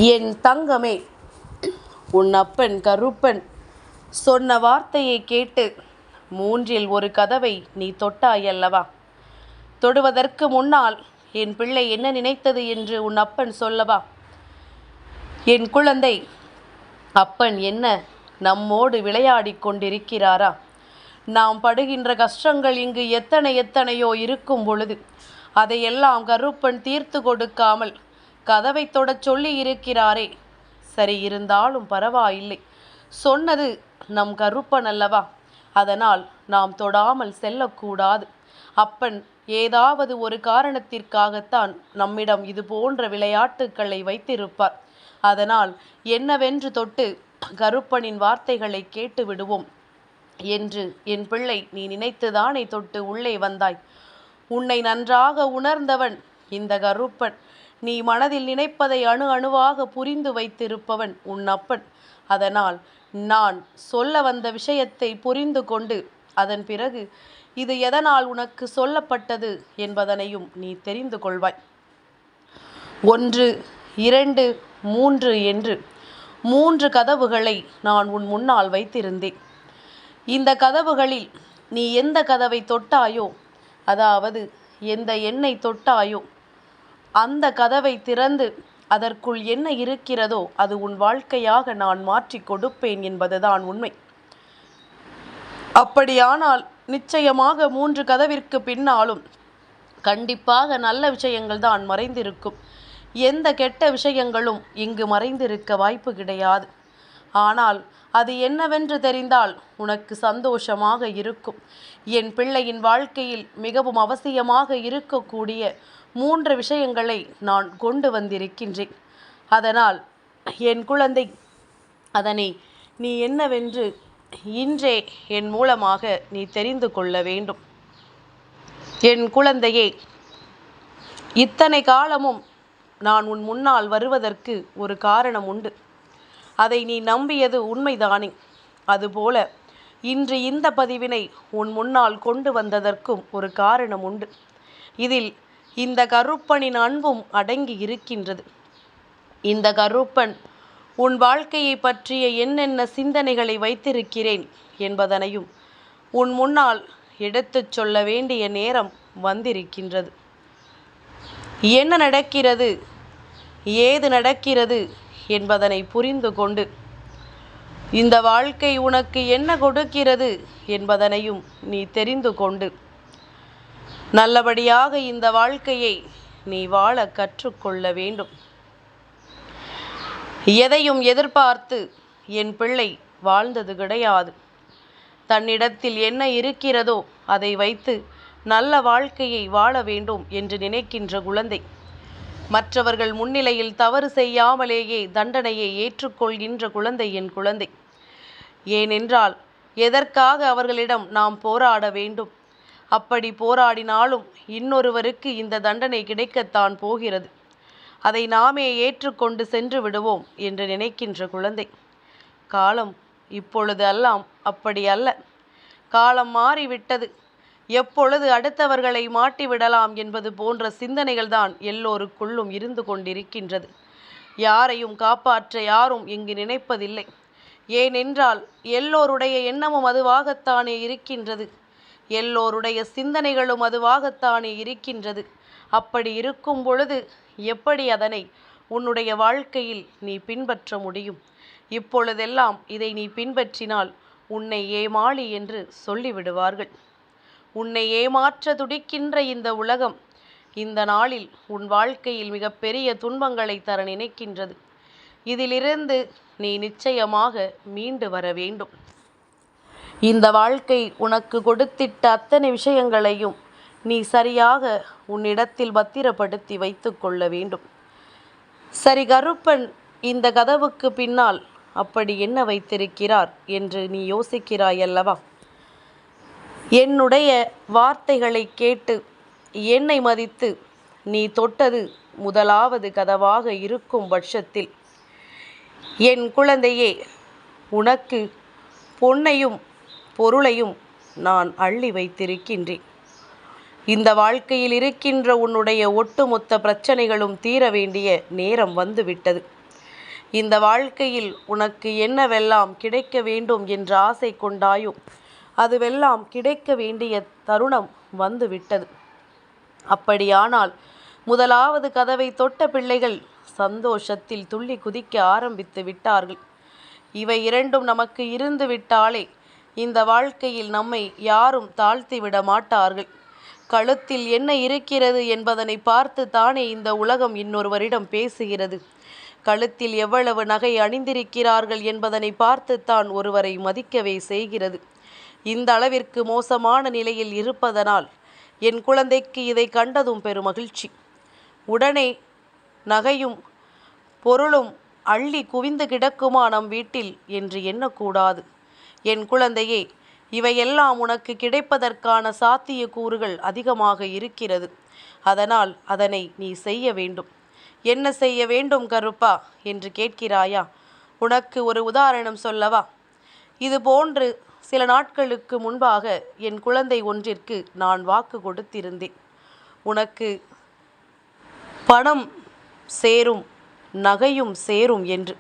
என் தங்கமே, உன் அப்பன் கருப்பன் சொன்ன வார்த்தையை கேட்டு மூன்றில் ஒரு கதவை நீ தொட்டாயல்லவா? தொடுவதற்கு முன்னால் என் பிள்ளை என்ன நினைத்தது என்று உன் அப்பன் சொல்லவா? என் குழந்தை, அப்பன் என்ன நம்மோடு விளையாடி கொண்டிருக்கிறாரா? நாம் படுகின்ற கஷ்டங்கள் இங்கு எத்தனையோ இருக்கும் பொழுது அதையெல்லாம் கருப்பன் தீர்த்து கொடுக்காமல் கதவை தொடச் சொல்லி இருக்கிறாரே. சரி, இருந்தாலும் பரவாயில்லை. சொன்னது நம் கருப்பன் அல்லவா? அதனால் நாம் தொடாமல் செல்லக்கூடாது. அப்பன் ஏதாவது ஒரு காரணத்திற்காகத்தான் நம்மிடம் இது போன்ற விளையாட்டுக்களை வைத்திருப்பார். அதனால் என்னவென்று தொட்டு கருப்பனின் வார்த்தைகளை கேட்டு விடுவோம் என்று என் பிள்ளை நீ நினைத்துதானே தொட்டு உள்ளே வந்தாய். உன்னை நன்றாக உணர்ந்தவன் இந்த கருப்பன். நீ மனதில் நினைப்பதை அணு அணுவாக புரிந்து வைத்திருப்பவன் உன் அப்பன். அதனால் நான் சொல்ல வந்த விஷயத்தை புரிந்து கொண்டு அதன் பிறகு இது எதனால் உனக்கு சொல்லப்பட்டது என்பதனையும் நீ தெரிந்து கொள்வாய். 1, 2, 3 என்று 3 கதவுகளை நான் உன் முன்னால் வைத்திருந்தேன். இந்த கதவுகளில் நீ எந்த கதவை தொட்டாயோ, அதாவது எந்த எண்ணை தொட்டாயோ, அந்த கதவை திறந்து அதற்குள் என்ன இருக்கிறதோ அது உன் வாழ்க்கையாக நான் மாற்றி கொடுப்பேன் என்பதுதான் உண்மை. அப்படியானால் நிச்சயமாக 3 கதவிற்கு பின்னாலும் கண்டிப்பாக நல்ல விஷயங்கள் தான் மறைந்திருக்கும். எந்த கெட்ட விஷயங்களும் இங்கு மறைந்திருக்க வாய்ப்பு கிடையாது. ஆனால் அது என்னவென்று தெரிந்தால் உனக்கு சந்தோஷமாக இருக்கும். என் பிள்ளையின் வாழ்க்கையில் மிகவும் அவசியமாக இருக்கக்கூடிய 3 விஷயங்களை நான் கொண்டு வந்திருக்கின்றேன். அதனால் என் குழந்தை, அதனை நீ என்னவென்று இன்றே என் மூலமாக நீ தெரிந்து கொள்ள வேண்டும். என் குழந்தையே, இத்தனை காலமும் நான் உன் முன்னால் வருவதற்கு ஒரு காரணம் உண்டு. அதை நீ நம்பியது உண்மைதானே? அதுபோல இன்று இந்த பதிவினை உன் முன்னால் கொண்டு வந்ததற்கும் ஒரு காரணம் உண்டு. இதில் இந்த கருப்பனின் அன்பும் அடங்கி இருக்கின்றது. இந்த கருப்பன் உன் வாழ்க்கையை பற்றிய என்னென்ன சிந்தனைகளை வைத்திருக்கிறேன் என்பதனையும் உன் முன்னால் எடுத்துச் சொல்ல வேண்டிய நேரம் வந்திருக்கின்றது. என்ன நடக்கிறது, ஏது நடக்கிறது என்பதனை புரிந்து கொண்டு இந்த வாழ்க்கை உனக்கு என்ன கொடுக்கிறது என்பதனையும் நீ தெரிந்து கொண்டு நல்லபடியாக இந்த வாழ்க்கையை நீ வாழ கற்றுக்கொள்ள வேண்டும். எதையும் எதிர்பார்த்து என் பிள்ளை வாழ்ந்தது கிடையாது. தன்னிடத்தில் என்ன இருக்கிறதோ அதை வைத்து நல்ல வாழ்க்கையை வாழ வேண்டும் என்று நினைக்கின்ற குழந்தை. மற்றவர்கள் முன்னிலையில் தவறு செய்யாமலேயே தண்டனையை ஏற்றுக்கொள்கின்ற குழந்தை என் குழந்தை. ஏனென்றால் எதற்காக அவர்களிடம் நாம் போராட வேண்டும்? அப்படி போராடினாலும் இன்னொருவருக்கு இந்த தண்டனை கிடைக்கத்தான் போகிறது. அதை நாமே ஏற்றுக்கொண்டு சென்று விடுவோம் என்று நினைக்கின்ற குழந்தை. காலம் இப்பொழுது எல்லாம் அப்படி அல்ல. காலம் மாறிவிட்டது. எப்பொழுது அடுத்தவர்களை மாட்டிவிடலாம் என்பது போன்ற சிந்தனைகள் தான் எல்லோருக்குள்ளும் இருந்து கொண்டிருக்கின்றது. யாரையும் காப்பாற்ற யாரும் இங்கு நினைப்பதில்லை. ஏனென்றால் எல்லோருடைய எண்ணமும் அதுவாகத்தானே இருக்கின்றது. எல்லோருடைய சிந்தனைகளும் அதுவாகத்தானே இருக்கின்றது. அப்படி இருக்கும் பொழுது எப்படி அதனை உன்னுடைய வாழ்க்கையில் நீ பின்பற்ற முடியும்? இப்பொழுதெல்லாம் இதை நீ பின்பற்றினால் உன்னை ஏமாளி என்று சொல்லிவிடுவார்கள். உன்னை ஏமாற்ற துடிக்கின்ற இந்த உலகம் இந்த நாளில் உன் வாழ்க்கையில் மிகப்பெரிய துன்பங்களை தர நினைக்கின்றது. இதிலிருந்து நீ நிச்சயமாக மீண்டு வர வேண்டும். இந்த வாழ்க்கை உனக்கு கொடுத்திட்ட அத்தனை விஷயங்களையும் நீ சரியாக உன்னிடத்தில் பத்திரப்படுத்தி வைத்து கொள்ள வேண்டும். சரி, கருப்பன் இந்த கதவுக்கு பின்னால் அப்படி என்ன வைத்திருக்கிறார் என்று நீ யோசிக்கிறாய் அல்லவா? என்னுடைய வார்த்தைகளை கேட்டு என்னை மதித்து நீ தொட்டது முதலாவது கதவாக இருக்கும் பட்சத்தில் என் குழந்தையே, உனக்கு பொன்னையும் பொருளையும் நான் அள்ளி வைத்திருக்கின்றேன். இந்த வாழ்க்கையில் இருக்கின்ற உன்னுடைய ஒட்டுமொத்த பிரச்சனைகளும் தீர வேண்டிய நேரம் வந்துவிட்டது. இந்த வாழ்க்கையில் உனக்கு என்னவெல்லாம் கிடைக்க வேண்டும் என்ற ஆசை கொண்டாயோ அதுவெல்லாம் கிடைக்க வேண்டிய தருணம் வந்துவிட்டது. அப்படியானால் முதலாவது கதவை தொட்ட பிள்ளைகள் சந்தோஷத்தில் துள்ளி குதிக்க ஆரம்பித்து விட்டார்கள். இவை இரண்டும் நமக்கு இருந்து விட்டாலே இந்த வாழ்க்கையில் நம்மை யாரும் தாழ்த்தி விட மாட்டார்கள். கழுத்தில் என்ன இருக்கிறது என்பதனை பார்த்து தானே இந்த உலகம் இன்னொருவரிடம் பேசுகிறது. கழுத்தில் எவ்வளவு நகை அணிந்திருக்கிறார்கள் என்பதனை பார்த்துத்தான் ஒருவரை மதிக்கவே செய்கிறது. இந்த அளவிற்கு மோசமான நிலையில் இருப்பதனால் என் குழந்தைக்கு இதை கண்டதும் பெருமகிழ்ச்சி. உடனே நகையும் பொருளும் அள்ளி குவிந்து கிடக்குமா நம் வீட்டில் என்று எண்ணக்கூடாது. என் குழந்தையே, இவையெல்லாம் உனக்கு கிடைப்பதற்கான சாத்தியக்கூறுகள் அதிகமாக இருக்கிறது. அதனால் அதனை நீ செய்ய வேண்டும். என்ன செய்ய வேண்டும் கருப்பா என்று கேட்கிறாயா? உனக்கு ஒரு உதாரணம் சொல்லவா? இது போன்று சில நாட்களுக்கு முன்பாக என் குழந்தை ஒன்றிற்கு நான் வாக்கு கொடுத்திருந்தேன். உனக்கு பணம் சேரும், நகையும் சேரும் என்று.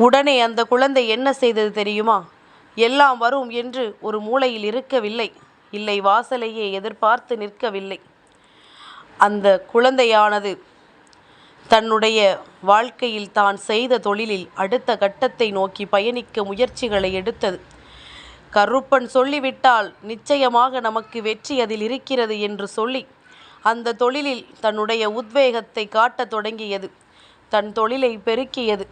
உடனே அந்த குழந்தை என்ன செய்தது தெரியுமா? எல்லாம் வரும் என்று ஒரு மூலையில் இருக்கவில்லை, இல்லை வாசலையே எதிர்பார்த்து நிற்கவில்லை. அந்த குழந்தையானது தன்னுடைய வாழ்க்கையில் தான் செய்த தொழிலில் அடுத்த கட்டத்தை நோக்கி பயணிக்க முயற்சிகளை எடுத்தது. கருப்பன் சொல்லிவிட்டால் நிச்சயமாக நமக்கு வெற்றி அதில் இருக்கிறது என்று சொல்லி அந்த தொழிலில் தன்னுடைய உத்வேகத்தை காட்டத் தொடங்கியது. தன் தொழிலை பெருக்கியது.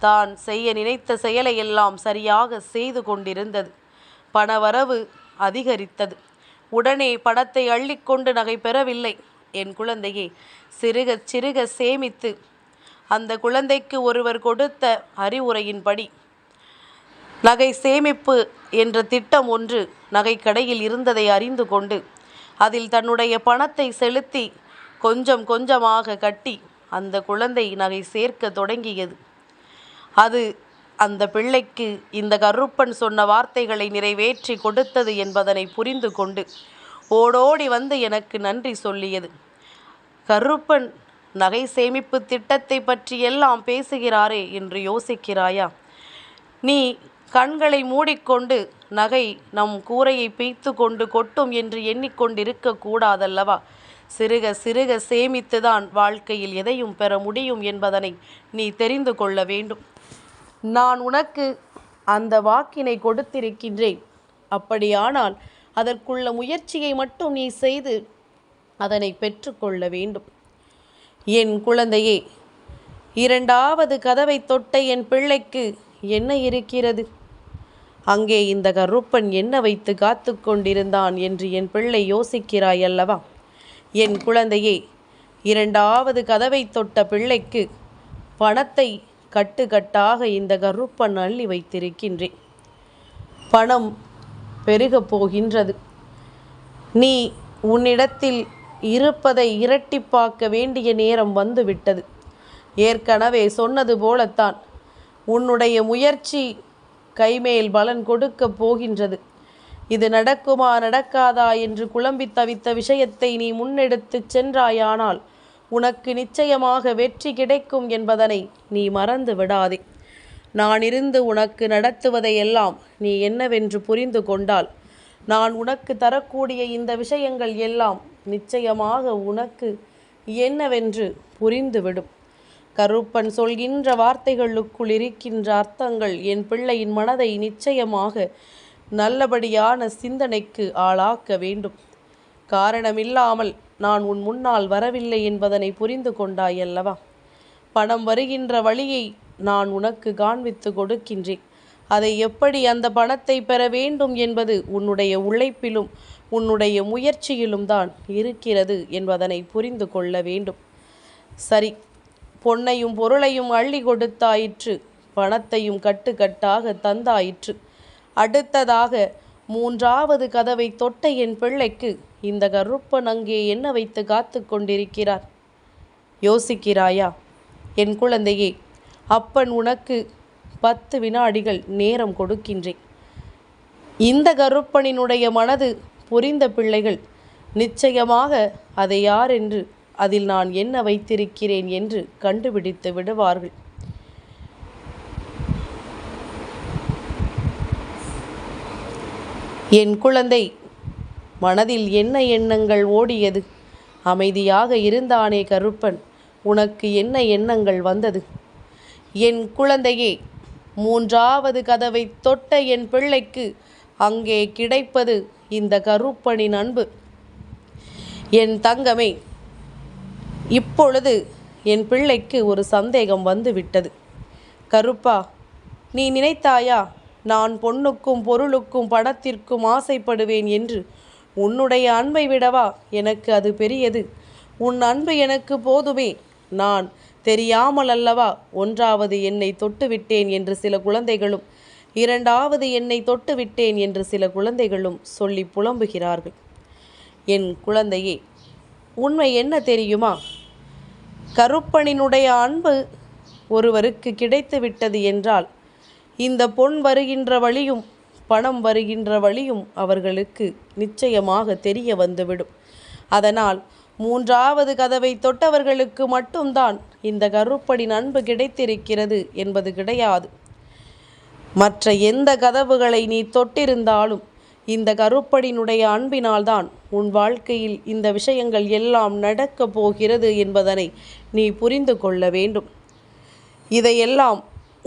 தான் செய்ய நினைத்த செயலையெல்லாம் சரியாக செய்து கொண்டிருந்தது. பணவரவு அதிகரித்தது. உடனே பணத்தை அள்ளிக்கொண்டு நகை பெறவில்லை என் குழந்தையே. சிறுக சிறுக சேமித்து அந்த குழந்தைக்கு ஒருவர் கொடுத்த அறிவுரையின்படி நகை சேமிப்பு என்ற திட்டம் ஒன்று நகை கடையில் இருந்ததை அறிந்து கொண்டு அதில் தன்னுடைய பணத்தை செலுத்தி கொஞ்சம் கொஞ்சமாக கட்டி அந்த குழந்தை நகை சேர்க்க தொடங்கியது. அது அந்த பிள்ளைக்கு இந்த கருப்பன் சொன்ன வார்த்தைகளை நிறைவேற்றி கொடுத்தது என்பதனை புரிந்து கொண்டு ஓடோடி வந்து எனக்கு நன்றி சொல்லியது. கருப்பன் நகை சேமிப்பு திட்டத்தை பற்றியெல்லாம் பேசுகிறாரே என்று யோசிக்கிறாயா? நீ கண்களை மூடிக்கொண்டு நகை நம் கூரையை பீய்த்து கொண்டு கொட்டும் என்று எண்ணிக்கொண்டிருக்க கூடாதல்லவா? சிறுக சிறுக சேமித்துதான் வாழ்க்கையில் எதையும் பெற முடியும் என்பதனை நீ தெரிந்து கொள்ள வேண்டும். நான் உனக்கு அந்த வாக்கினை கொடுத்திருக்கின்றேன். அப்படியானால் அதற்குள்ள முயற்சியை மட்டும் நீ செய்து அதனை பெற்றுக்கொள்ள வேண்டும். என் குழந்தையே, இரண்டாவது கதவை தொட்ட என் பிள்ளைக்கு என்ன இருக்கிறது? அங்கே இந்த கருப்பன் என்ன வைத்து காத்து கொண்டிருந்தான் என்று என் பிள்ளை யோசிக்கிறாய் அல்லவா? என் குழந்தையே, இரண்டாவது கதவை தொட்ட பிள்ளைக்கு பணத்தை கட்டுக்கட்டாக இந்த கருப்பன் அள்ளி வைத்திருக்கின்றேன். பணம் பெருகப் போகின்றது. நீ உன்னிடத்தில் இருப்பதை இரட்டிப்பாக்க வேண்டிய நேரம் வந்துவிட்டது. ஏற்கனவே சொன்னது போலத்தான் உன்னுடைய முயற்சி கைமேல் பலன் கொடுக்க போகின்றது. இது நடக்குமா நடக்காதா என்று குழம்பி தவித்த விஷயத்தை நீ முன்னெடுத்து சென்றாயானால் உனக்கு நிச்சயமாக வெற்றி கிடைக்கும் என்பதனை நீ மறந்து விடாதே. நான் இருந்து உனக்கு நடத்துவதையெல்லாம் நீ என்னவென்று புரிந்து கொண்டால் நான் உனக்கு தரக்கூடிய இந்த விஷயங்கள் எல்லாம் நிச்சயமாக உனக்கு என்னவென்று புரிந்துவிடும். கருப்பன் சொல்கின்ற வார்த்தைகளுக்குள் இருக்கின்ற அர்த்தங்கள் என் பிள்ளையின் மனதை நிச்சயமாக நல்லபடியான சிந்தனைக்கு ஆளாக்க வேண்டும். காரணமில்லாமல் நான் உன் முன்னால் வரவில்லை என்பதனை புரிந்து கொண்டாயல்லவா? பணம் வருகின்ற வழியை நான் உனக்கு காண்பித்து கொடுக்கின்றேன். அதை எப்படி அந்த பணத்தை பெற வேண்டும் என்பது உன்னுடைய உழைப்பிலும் உன்னுடைய முயற்சியிலும் தான் இருக்கிறது என்பதனை புரிந்து கொள்ள வேண்டும். சரி, பொன்னையும் பொருளையும் அள்ளி கொடுத்தாயிற்று, பணத்தையும் கட்டுக்கட்டாக தந்தாயிற்று. அடுத்ததாக மூன்றாவது கதவை தொட்ட என் பிள்ளைக்கு இந்த கருப்பன் அங்கே என்ன வைத்து காத்து கொண்டிருக்கிறார்? யோசிக்கிறாயா? என் குழந்தையே, அப்பன் உனக்கு 10 வினாடிகள் நேரம் கொடுக்கின்றேன். இந்த கருப்பனினுடைய மனது புரிந்த பிள்ளைகள் நிச்சயமாக அதை யார் என்று அதில் நான் என்ன வைத்திருக்கிறேன் என்று கண்டுபிடித்து விடுவார்கள். என் குழந்தை, மனதில் என்ன எண்ணங்கள் ஓடியது? அமைதியாக இருந்தானே கருப்பன், உனக்கு என்ன எண்ணங்கள் வந்தது? என் குழந்தையே, மூன்றாவது கதவை தொட்ட என் பிள்ளைக்கு அங்கே கிடைப்பது இந்த கருப்பனின் அன்பு. என் தங்கமே, இப்பொழுது என் பிள்ளைக்கு ஒரு சந்தேகம் வந்து விட்டது. கருப்பா, நீ நினைத்தாயா நான் பொன்னுக்கும் பொருளுக்கும் பணத்திற்கும் ஆசைப்படுவேன் என்று? உன்னுடைய அன்பை விடவா எனக்கு அது பெரியது? உன் அன்பு எனக்கு போதுமே. நான் தெரியாமல் அல்லவா ஒன்றாவது என்னை தொட்டுவிட்டேன் என்று சில குழந்தைகளும், இரண்டாவது என்னை தொட்டுவிட்டேன் என்று சில குழந்தைகளும் சொல்லி புலம்புகிறார்கள். என் குழந்தையே, உண்மை என்ன தெரியுமா? கருப்பனினுடைய அன்பு ஒருவருக்கு கிடைத்து விட்டது என்றால் இந்த பொன் வருகின்ற வழியும் பணம் வருகின்ற வழியும் அவர்களுக்கு நிச்சயமாக தெரிய வந்துவிடும். அதனால் மூன்றாவது கதவை தொட்டவர்களுக்கு மட்டும்தான் இந்த கருப்பனின் அன்பு கிடைத்திருக்கிறது என்பது கிடையாது. மற்ற எந்த கதவுகளை நீ தொட்டிருந்தாலும் இந்த கருப்பனினுடைய அன்பினால்தான் உன் வாழ்க்கையில் இந்த விஷயங்கள் எல்லாம் நடக்கப் போகிறது என்பதனை நீ புரிந்து கொள்ள வேண்டும். இதையெல்லாம்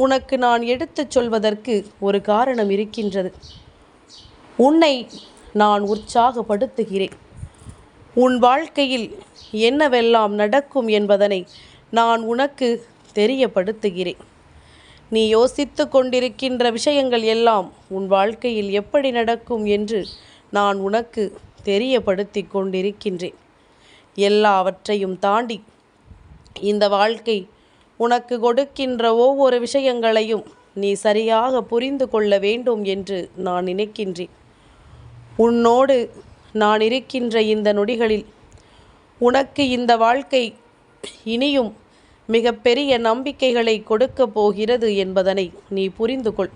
உனக்கு நான் எடுத்துச் சொல்வதற்கு ஒரு காரணம் இருக்கின்றது. உன்னை நான் உற்சாகப்படுத்துகிறேன். உன் வாழ்க்கையில் என்னவெல்லாம் நடக்கும் என்பதனை நான் உனக்கு தெரியப்படுத்துகிறேன். நீ யோசித்து கொண்டிருக்கின்ற விஷயங்கள் எல்லாம் உன் வாழ்க்கையில் எப்படி நடக்கும் என்று நான் உனக்கு தெரியப்படுத்தி கொண்டிருக்கின்றேன். எல்லாவற்றையும் தாண்டி இந்த வாழ்க்கை உனக்கு கொடுக்கின்ற ஒவ்வொரு விஷயங்களையும் நீ சரியாக புரிந்து கொள்ள வேண்டும் என்று நான் நினைக்கின்றேன். உன்னோடு நான் இருக்கின்ற இந்த நொடிகளில் உனக்கு இந்த வாழ்க்கை இனியும் மிகப்பெரிய நம்பிக்கைகளை கொடுக்கப் போகிறது என்பதனை நீ புரிந்து கொள்.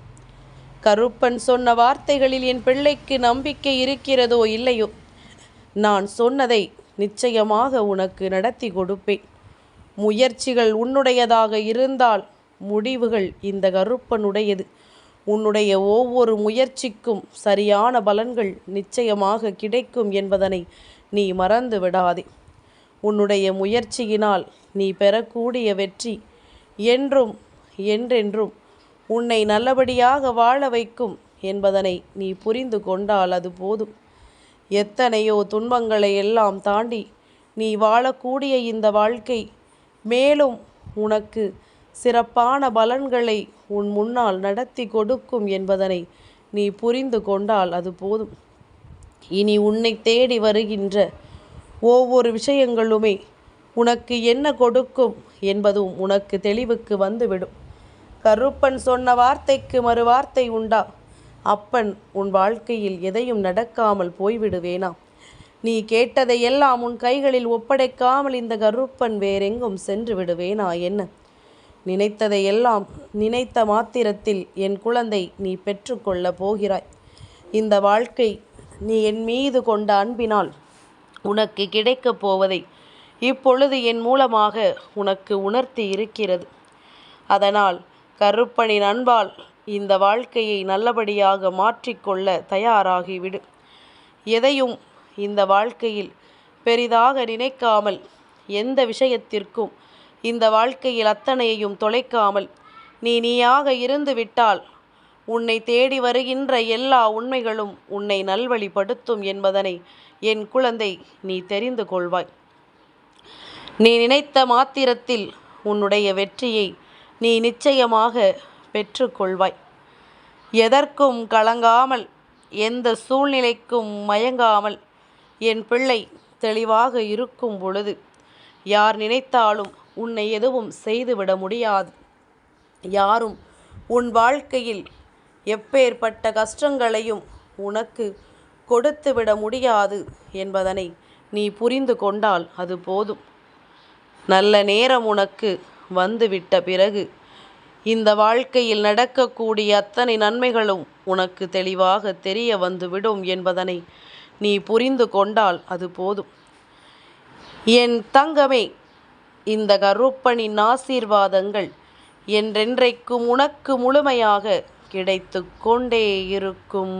கருப்பன் சொன்ன வார்த்தைகளில் என் பிள்ளைக்கு நம்பிக்கை இருக்கிறதோ இல்லையோ, நான் சொன்னதை நிச்சயமாக உனக்கு நடத்தி கொடுப்பேன். முயற்சிகள் உன்னுடையதாக இருந்தால் முடிவுகள் இந்த கருப்பனுடையது. உன்னுடைய ஒவ்வொரு முயற்சிக்கும் சரியான பலன்கள் நிச்சயமாக கிடைக்கும் என்பதனை நீ மறந்து விடாதே. உன்னுடைய முயற்சியினால் நீ பெறக்கூடிய வெற்றி என்றும் என்றென்றும் உன்னை நல்லபடியாக வாழ வைக்கும் என்பதனை நீ புரிந்து கொண்டால் அது போதும். எத்தனையோ துன்பங்களை எல்லாம் தாண்டி நீ வாழக்கூடிய இந்த வாழ்க்கை மேலும் உனக்கு சிறப்பான பலன்களை உன் முன்னால் நடத்தி கொடுக்கும் என்பதனை நீ புரிந்து கொண்டால் அது போதும். இனி உன்னை தேடி வருகின்ற ஒவ்வொரு விஷயங்களுமே உனக்கு என்ன கொடுக்கும் என்பதும் உனக்கு தெளிவுக்கு வந்துவிடும். கருப்பன் சொன்ன வார்த்தைக்கு மறு வார்த்தை உண்டா? அப்பன் உன் வாழ்க்கையில் எதையும் நடக்காமல் போய்விடுவேனா? நீ கேட்டதையெல்லாம் உன் கைகளில் ஒப்படைக்காமல் இந்த கருப்பன் வேறெங்கும் சென்று விடுவேனா என்ன? நினைத்ததையெல்லாம் நினைத்த மாத்திரத்தில் என் குழந்தை நீ பெற்றுக்கொள்ள போகிறாய். இந்த வாழ்க்கை நீ என் மீது கொண்ட அன்பினால் உனக்கு கிடைக்கப் போவதை இப்பொழுது என் மூலமாக உனக்கு உணர்த்தி இருக்கிறது. அதனால் கருப்பனின் அன்பால் இந்த வாழ்க்கையை நல்லபடியாக மாற்றிக்கொள்ள தயாராகிவிடு. எதையும் இந்த வாழ்க்கையில் பெரிதாக நினைக்காமல், எந்த விஷயத்திற்கும் இந்த வாழ்க்கையில் அத்தனையையும் தொலைக்காமல் நீயாக இருந்து விட்டால் உன்னை தேடி வருகின்ற எல்லா உண்மைகளும் உன்னை நல்வழிப்படுத்தும் என்பதனை என் குழந்தை நீ தெரிந்து கொள்வாய். நீ நினைத்த மாத்திரத்தில் உன்னுடைய வெற்றியை நீ நிச்சயமாக பெற்றுக்கொள்வாய். எதற்கும் கலங்காமல், எந்த சூழ்நிலைக்கும் மயங்காமல் என் பிள்ளை தெளிவாக இருக்கும் பொழுது யார் நினைத்தாலும் உன்னை எதுவும் செய்துவிட முடியாது. யாரும் உன் வாழ்க்கையில் எப்பேற்பட்ட கஷ்டங்களையும் உனக்கு கொடுத்துவிட முடியாது என்பதனை நீ புரிந்து கொண்டால் அது போதும். நல்ல நேரம் உனக்கு வந்துவிட்ட பிறகு இந்த வாழ்க்கையில் நடக்கக்கூடிய அத்தனை நன்மைகளும் உனக்கு தெளிவாக தெரிய வந்துவிடும் என்பதனை நீ புரிந்து கொண்டால் அது போதும். என் தங்கமே, இந்த கருப்பனின் ஆசீர்வாதங்கள் என்றென்றைக்கும் உனக்கு முழுமையாக கிடைத்து கொண்டே இருக்கும்.